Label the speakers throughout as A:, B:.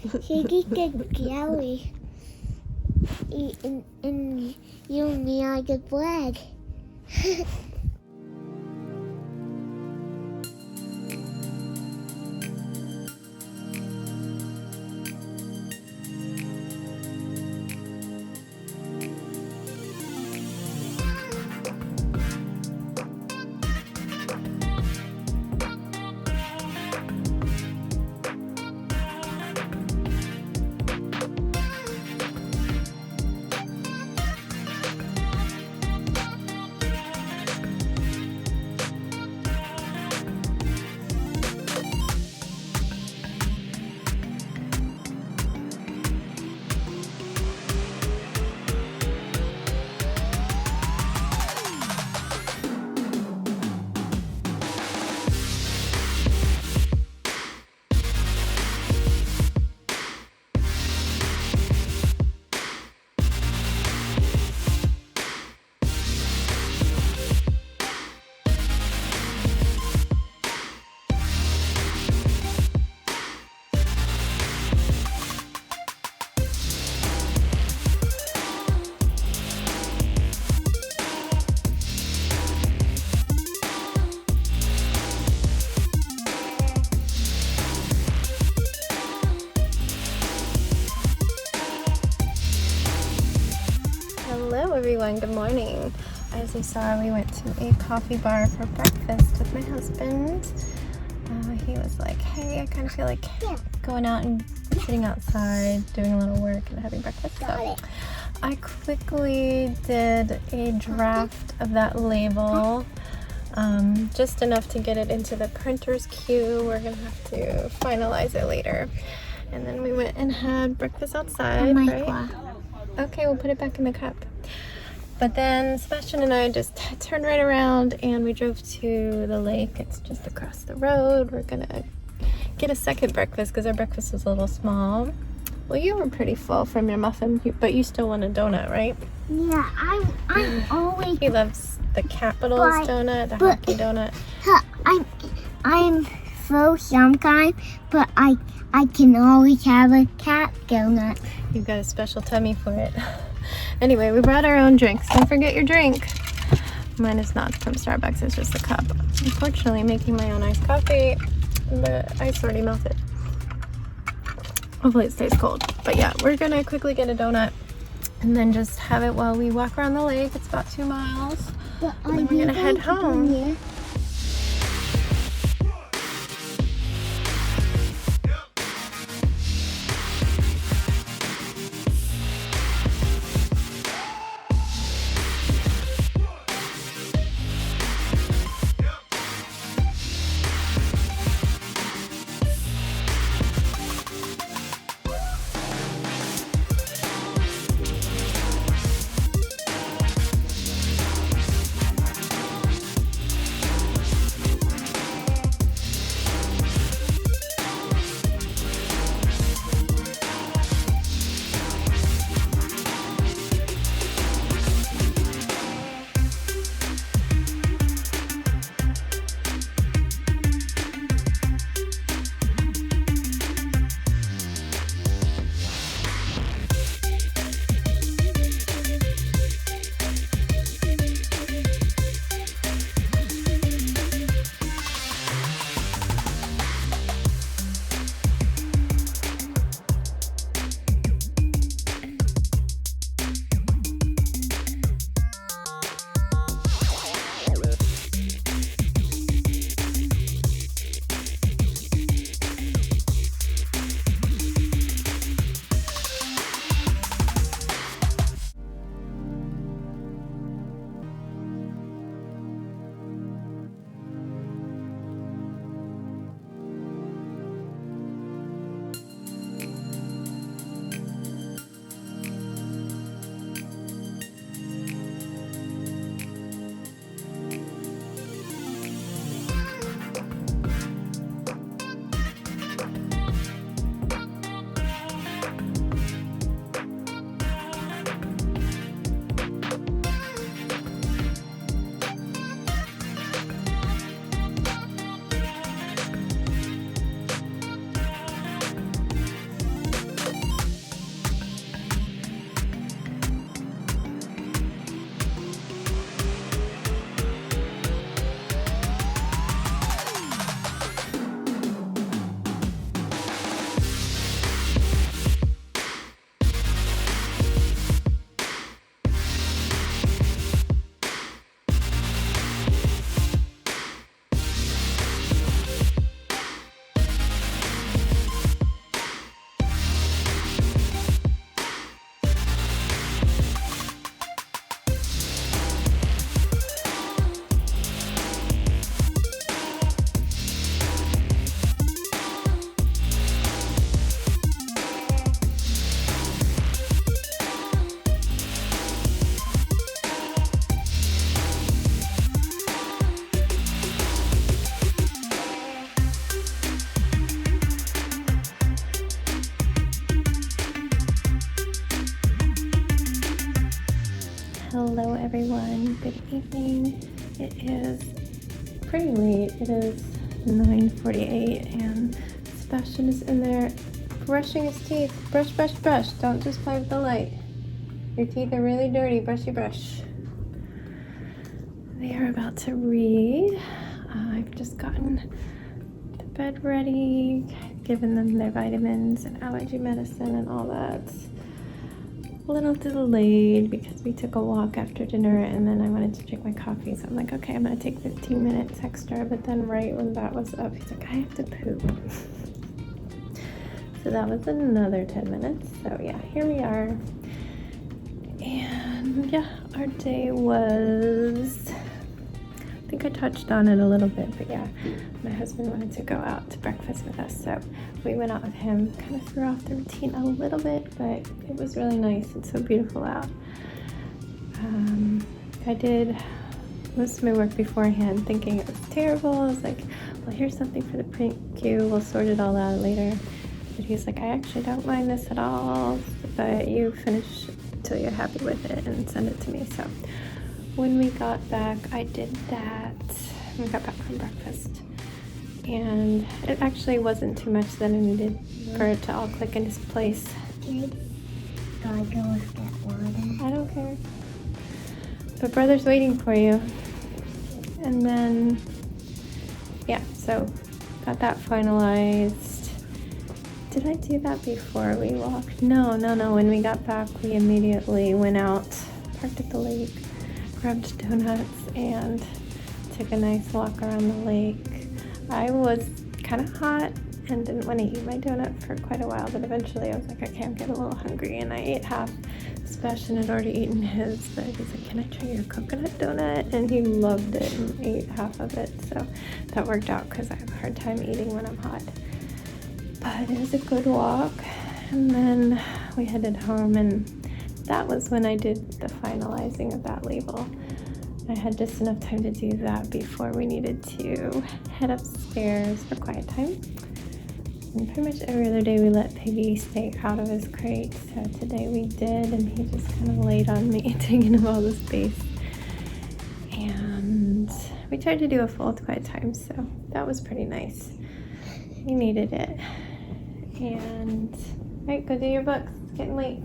A: Ziggy could jelly. And you and me are the bread.
B: Hello everyone, good morning. As you saw, we went to a coffee bar for breakfast with my husband. He was like, hey, I kind of feel like going out and sitting outside, doing a little work and having breakfast. So I quickly did a draft of that label, just enough to get it into the printer's queue. We're gonna have to finalize it later. And then we went and had breakfast outside, right? Okay, we'll put it back in the cup. But then Sebastian and I just turned right around and we drove to the lake. It's just across the road. We're gonna get a second breakfast because our breakfast was a little small. Well, you were pretty full from your muffin, but you still want a donut, right?
A: Yeah, I'm always.
B: He loves the Capitals donut, the hockey donut.
A: I'm full sometimes, but I can always have a cat donut.
B: You've got a special tummy for it. Anyway, we brought our own drinks. Don't forget your drink. Mine is not from Starbucks, it's just a cup. Unfortunately, making my own iced coffee, the ice already melted. Hopefully it stays cold. But yeah, we're gonna quickly get a donut and then just have it while we walk around the lake. It's about 2 miles. And then we're gonna head home. Hello everyone, good evening. It is pretty late. It is 9:48 and Sebastian is in there brushing his teeth. Brush, brush, brush. Don't just play with the light. Your teeth are really dirty. Brushy, brush. They are about to read. I've just gotten the bed ready, given them their vitamins and allergy medicine and all that. A little delayed because we took a walk after dinner and then I wanted to drink my coffee, so I'm like, okay, I'm gonna take 15 minutes extra, but then right when that was up, he's like, I have to poop. So that was another 10 minutes. So yeah, here we are. And yeah, our day was, I think I touched on it a little bit, but yeah, my husband wanted to go out to breakfast with us, so we went out with him. Kind of threw off the routine a little bit, but it was really nice. It's so beautiful out. I did most of my work beforehand thinking it was terrible. I was like, well, here's something for the print queue, we'll sort it all out later. But he's like, I actually don't mind this at all, but you finish till you're happy with it and send it to me. So when we got back, I did that. We got back from breakfast. And it actually wasn't too much that I needed for it to all click into place.
A: Gotta go get water.
B: I don't care. But brother's waiting for you. And then, yeah, so got that finalized. Did I do that before we walked? No. When we got back, we immediately went out, parked at the lake, grabbed donuts, and took a nice walk around the lake. I was kind of hot and didn't want to eat my donut for quite a while, but eventually I was like, okay, I'm getting a little hungry, and I ate half. Sebastian had already eaten his, but he's like, can I try your coconut donut? And he loved it and ate half of it, so that worked out because I have a hard time eating when I'm hot. But it was a good walk, and then we headed home, and that was when I did the finalizing of that label. I had just enough time to do that before we needed to head upstairs for quiet time. And pretty much every other day we let Piggy stay out of his crate, so today we did, and he just kind of laid on me, taking up all the space. And we tried to do a full quiet time, so that was pretty nice. He needed it. And, alright, go do your books. It's getting late.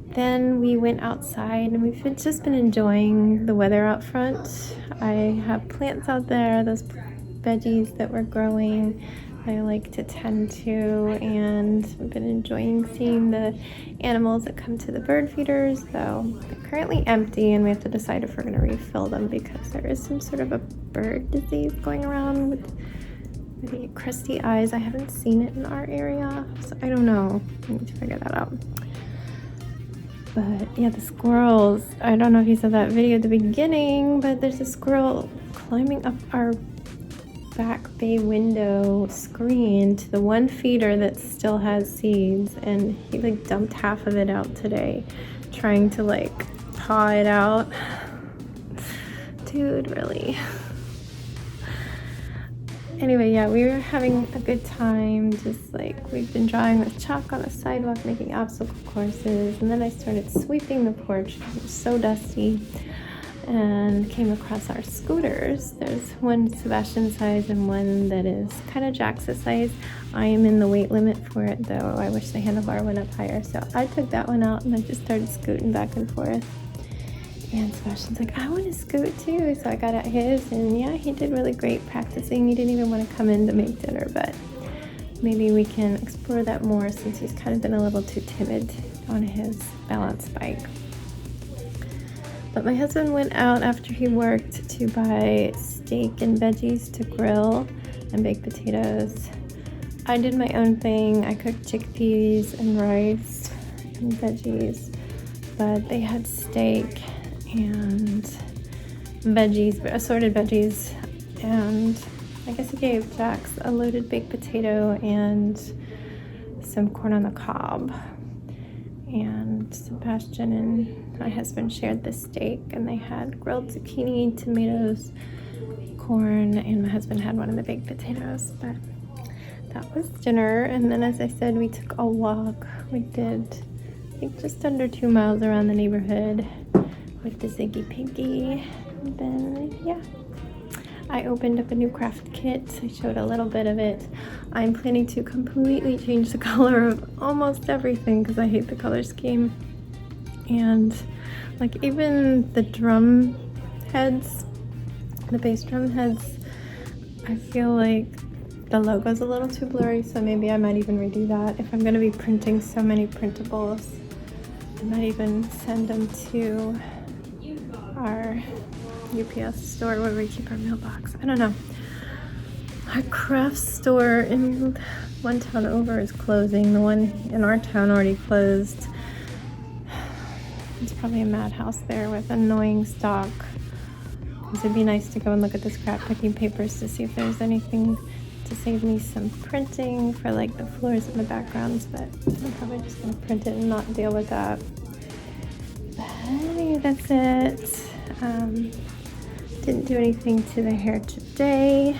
B: Then we went outside and we've just been enjoying the weather out front. I have plants out there, those veggies that we're growing I like to tend to, and I've been enjoying seeing the animals that come to the bird feeders, though they're currently empty and we have to decide if we're going to refill them because there is some sort of a bird disease going around with the crusty eyes. I haven't seen it in our area, so I don't know. I need to figure that out. But yeah, the squirrels, I don't know if you saw that video at the beginning, but there's a squirrel climbing up our back bay window screen to the one feeder that still has seeds, and he like dumped half of it out today, trying to like paw it out. Dude, really? Anyway, yeah, we were having a good time, just like we've been drawing with chalk on the sidewalk, making obstacle courses, and then I started sweeping the porch because it was so dusty, and came across our scooters. There's one Sebastian size and one that is kind of Jax's size. I am in the weight limit for it, though. I wish the handlebar went up higher, so I took that one out and I just started scooting back and forth. And Sebastian's like, I want to scoot too. So I got out his, and yeah, he did really great practicing. He didn't even want to come in to make dinner, but maybe we can explore that more since he's kind of been a little too timid on his balance bike. But my husband went out after he worked to buy steak and veggies to grill and baked potatoes. I did my own thing. I cooked chickpeas and rice and veggies, but they had steak and veggies, assorted veggies, and I guess I gave Jax a loaded baked potato and some corn on the cob. And Sebastian and my husband shared the steak, and they had grilled zucchini, tomatoes, corn, and my husband had one of the baked potatoes. But that was dinner, and then as I said, we took a walk. We did think just under 2 miles around the neighborhood with the Ziggy Piggy. And then, yeah, I opened up a new craft kit. I showed a little bit of it. I'm planning to completely change the color of almost everything because I hate the color scheme. And like even the drum heads, the bass drum heads, I feel like the logo's a little too blurry, so maybe I might even redo that. If I'm going to be printing so many printables, I might even send them to our UPS store where we keep our mailbox. I don't know. Our craft store in one town over is closing. The one in our town already closed. It's probably a madhouse there with annoying stock. Because it'd be nice to go and look at the scrap picking papers to see if there's anything to save me some printing for like the floors and the backgrounds, but I'm probably just gonna print it and not deal with that. But that's it. Didn't do anything to the hair today.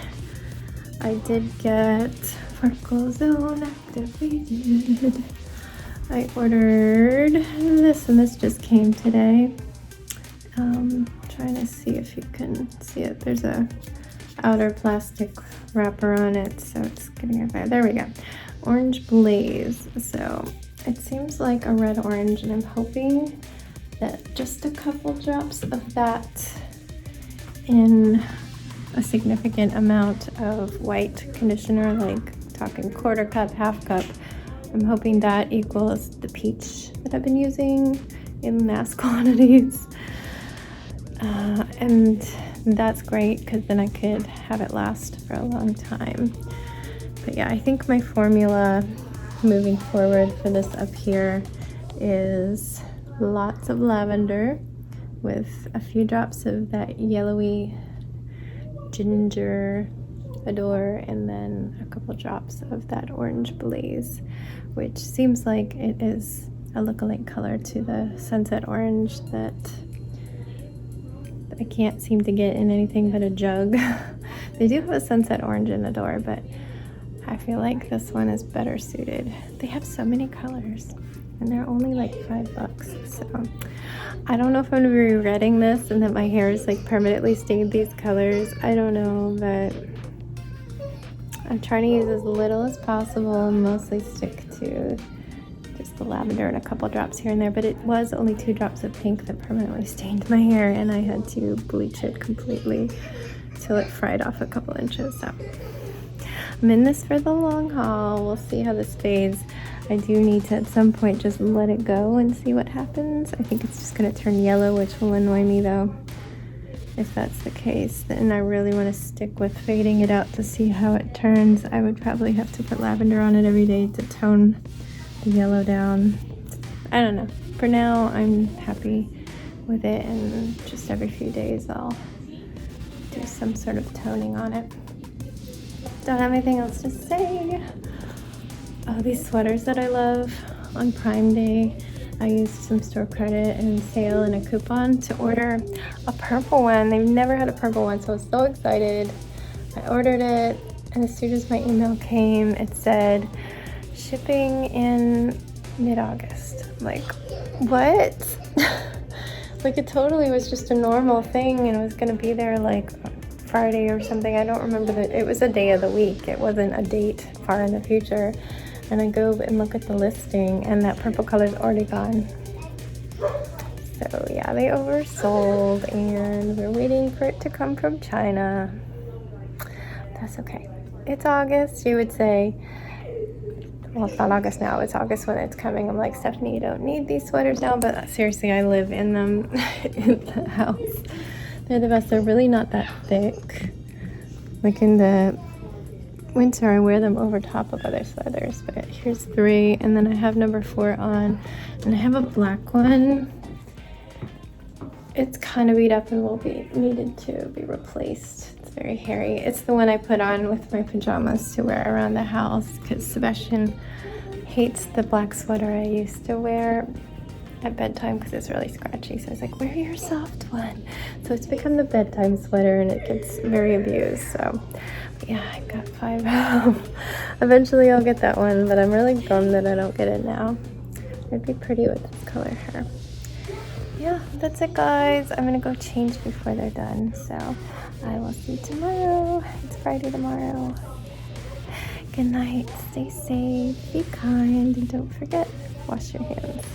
B: I did get Freckle Zone activated. I ordered this and this just came today. Trying to see if you can see it. There's a outer plastic wrapper on it, so it's getting it there. There we go. Orange Blaze. So it seems like a red orange, and I'm hoping that just a couple drops of that in a significant amount of white conditioner, like talking quarter cup, half cup. I'm hoping that equals the peach that I've been using in mass quantities. And that's great because then I could have it last for a long time. But yeah, I think my formula moving forward for this up here is lots of lavender with a few drops of that yellowy ginger adore, and then a couple drops of that orange blaze, which seems like it is a lookalike color to the sunset orange that I can't seem to get in anything but a jug. They do have a sunset orange in Adore, but I feel like this one is better suited. They have so many colors and they're only like $5, so I don't know if I'm gonna be regretting this and that my hair is like permanently stained these colors. I don't know, but I'm trying to use as little as possible and mostly stick to just the lavender and a couple drops here and there, but it was only 2 drops of pink that permanently stained my hair, and I had to bleach it completely till it fried off a couple inches. So I'm in this for the long haul. We'll see how this fades. I do need to at some point just let it go and see what happens. I think it's just gonna turn yellow, which will annoy me though. If that's the case, then I really want to stick with fading it out to see how it turns. I would probably have to put lavender on it every day to tone the yellow down. I don't know. For now, I'm happy with it, and just every few days I'll do some sort of toning on it. Don't have anything else to say. Oh, these sweaters that I love. On Prime Day, I used some store credit and sale and a coupon to order a purple one. They've never had a purple one, so I was so excited. I ordered it, and as soon as my email came, it said shipping in mid-August. I'm like, what? Like, it totally was just a normal thing, and it was gonna be there like Friday or something. I don't remember it was a day of the week. It wasn't a date far in the future. And I go and look at the listing, and that purple color is already gone. So yeah, they oversold, and we're waiting for it to come from China. That's okay. It's August, you would say. Well, it's not August now, it's August when it's coming. I'm like, Stephanie, you don't need these sweaters now, but seriously, I live in them in the house. They're the best. They're really not that thick. Like in the winter, I wear them over top of other sweaters, but here's 3, and then I have number 4 on, and I have a black one. It's kind of beat up and will be needed to be replaced. It's very hairy. It's the one I put on with my pajamas to wear around the house because Sebastian hates the black sweater I used to wear at bedtime because it's really scratchy. So I was like, wear your soft one. So it's become the bedtime sweater, and it gets very abused. So yeah, I got 5. Eventually I'll get that one, but I'm really bummed that I don't get it now. It'd be pretty with this color hair. Yeah, that's it, guys. I'm gonna go change before they're done. So I will see you tomorrow. It's Friday tomorrow. Good night. Stay safe. Be kind. And don't forget, wash your hands.